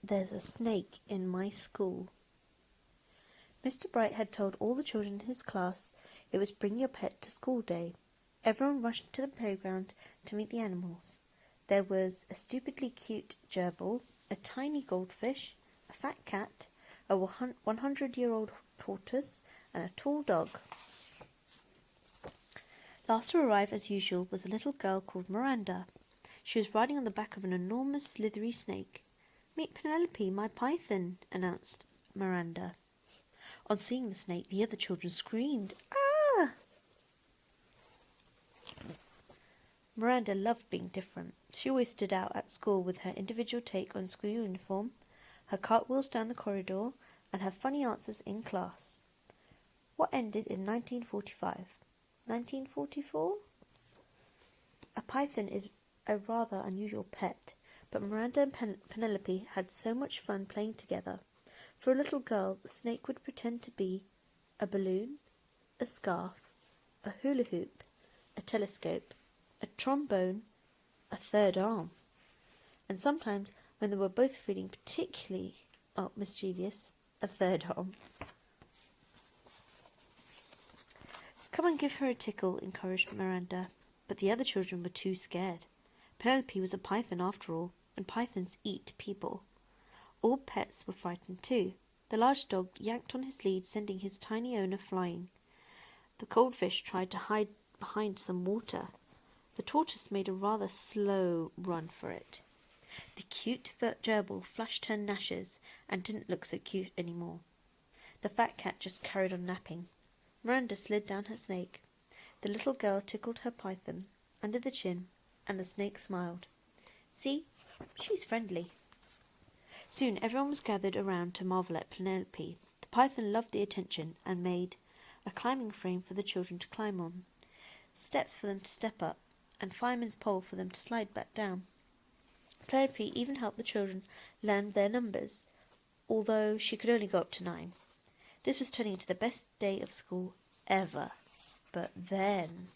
There's a snake in my school. Mr. Bright had told all the children in his class it was Bring Your Pet to School Day. Everyone rushed to the playground to meet the animals. There was a stupidly cute gerbil, a tiny goldfish, a fat cat, a 100-year-old tortoise, and a tall dog. Last to arrive, as usual, was a little girl called Miranda. She was riding on the back of an enormous slithery snake. "Meet Penelope, my python," announced Miranda. On seeing the snake, the other children screamed, "Ah!" Miranda loved being different. She always stood out at school with her individual take on school uniform, her cartwheels down the corridor, and her funny answers in class. What ended in 1945? 1944? A python is a rather unusual pet, but Miranda and Penelope had so much fun playing together. For a little girl, the snake would pretend to be a balloon, a scarf, a hula hoop, a telescope, a trombone, a third arm, and sometimes, when they were both feeling particularly mischievous, a third arm. "Come and give her a tickle," encouraged Miranda, but the other children were too scared. Penelope was a python after all, and pythons eat people. All pets were frightened too. The large dog yanked on his lead, sending his tiny owner flying. The goldfish tried to hide behind some water. The tortoise made a rather slow run for it. The cute gerbil flashed her gnashes and didn't look so cute anymore. The fat cat just carried on napping. Miranda slid down her snake. The little girl tickled her python under the chin, and the snake smiled. "See, she's friendly." Soon everyone was gathered around to marvel at Penelope. The python loved the attention and made a climbing frame for the children to climb on, steps for them to step up, and fireman's pole for them to slide back down. Penelope even helped the children learn their numbers, although she could only go up to 9. This was turning into the best day of school ever. But then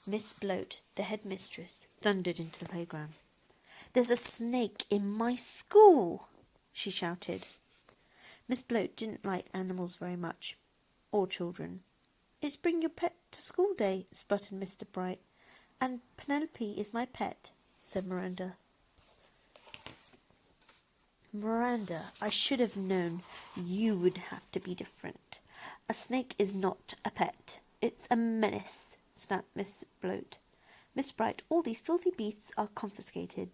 Miss Bloat, the headmistress, thundered into the playground. "There's a snake in my school!" she shouted. Miss Bloat didn't like animals very much, or children. "It's Bring Your Pet to School Day," sputtered Mr. Bright. "And Penelope is my pet," said Miranda. "Miranda, I should have known you would have to be different. A snake is not a pet. It's a menace," snapped Miss Bloat. "Mr. Bright, all these filthy beasts are confiscated."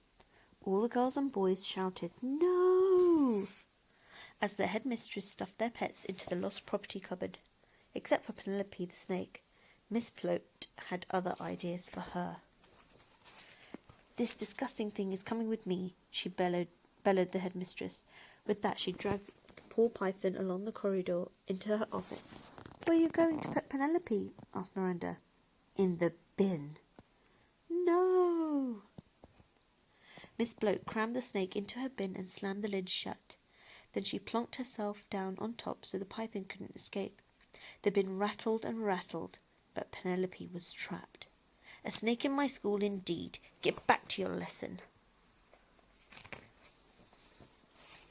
All the girls and boys shouted, "No!" as the headmistress stuffed their pets into the lost property cupboard. Except for Penelope the snake, Miss Bloat had other ideas for her. "This disgusting thing is coming with me," she bellowed the headmistress. With that, she dragged poor Python along the corridor into her office. "Where are you going to put Penelope?" asked Miranda. "In the bin." "No!" Miss Bloat crammed the snake into her bin and slammed the lid shut. Then she plonked herself down on top so the python couldn't escape. The bin rattled and rattled, but Penelope was trapped. "A snake in my school indeed. Get back to your lesson."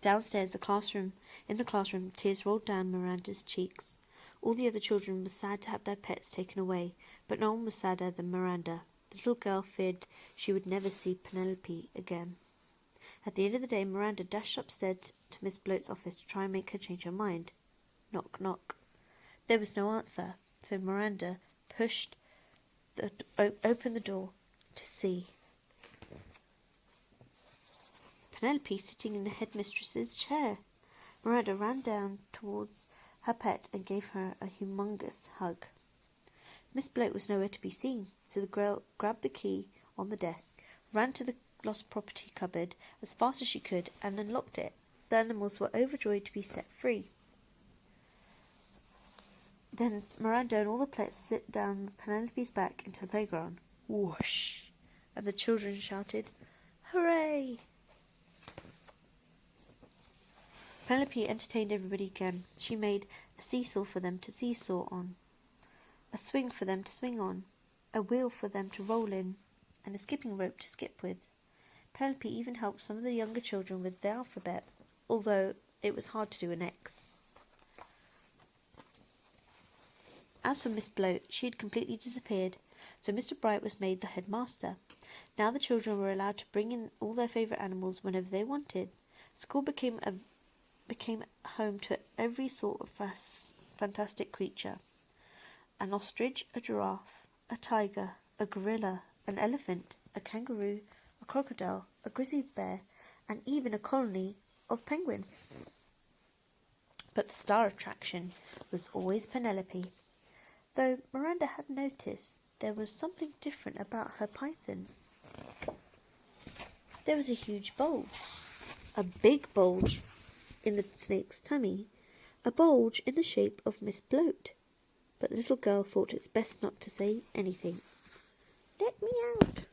Downstairs, in the classroom, tears rolled down Miranda's cheeks. All the other children were sad to have their pets taken away, but no one was sadder than Miranda. The little girl feared she would never see Penelope again. At the end of the day, Miranda dashed upstairs to Miss Bloat's office to try and make her change her mind. Knock, knock. There was no answer, so Miranda opened the door to see Penelope sitting in the headmistress's chair. Miranda ran down towards her pet and gave her a humongous hug. Miss Bloat was nowhere to be seen, so the girl grabbed the key on the desk, ran to the lost property cupboard as fast as she could, and unlocked it. The animals were overjoyed to be set free. Then Miranda and all the pets sit down Penelope's back into the playground. Whoosh! And the children shouted, "Hooray!" Penelope entertained everybody again. She made a seesaw for them to seesaw on, a swing for them to swing on, a wheel for them to roll in, and a skipping rope to skip with. Penelope even helped some of the younger children with the alphabet, although it was hard to do an X. As for Miss Bloat, she had completely disappeared, so Mr. Bright was made the headmaster. Now the children were allowed to bring in all their favourite animals whenever they wanted. School became home to every sort of fantastic creature. An ostrich, a giraffe, a tiger, a gorilla, an elephant, a kangaroo, a crocodile, a grizzly bear, and even a colony of penguins. But the star attraction was always Penelope, though Miranda had noticed there was something different about her python. There was a huge bulge, a big bulge in the snake's tummy, a bulge in the shape of Miss Bloat. But the little girl thought it's best not to say anything. "Let me out,"